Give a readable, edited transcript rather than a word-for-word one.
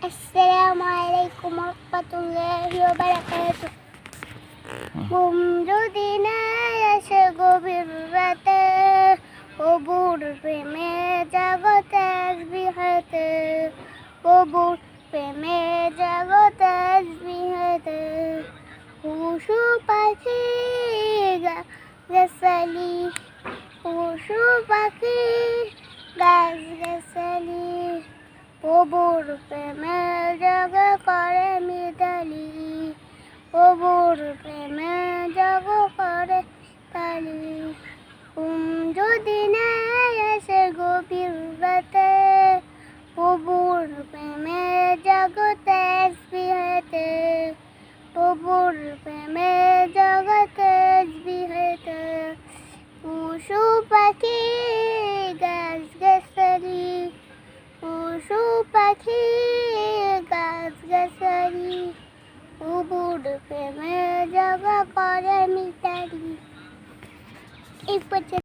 Assalamualaikum warahmatullahi wabarakatuh. ঘুম যদি না আসে গভীর রাতে, কবুর প্রেমে জগতে বিহতে, কবুর প্রেমে জগতে বিহতে, পশু পাখি গাছগাছালি, পশু পাখি গাছগাছালি, কবুর প্রেমে জগ করে মিতালি, কবুর প্রেমে জগ করে তালি। ঘুম যদি না আসে গভীর রাতে, কবুর প্রেমে জগতে বিহতে, কবুর প্রেমে জগতে বিহতে, পশু পাখি গাছগাছালি, পশু পাখি গাছগাছালি, কবুর প্রেমে জগ করে মিতালি। এই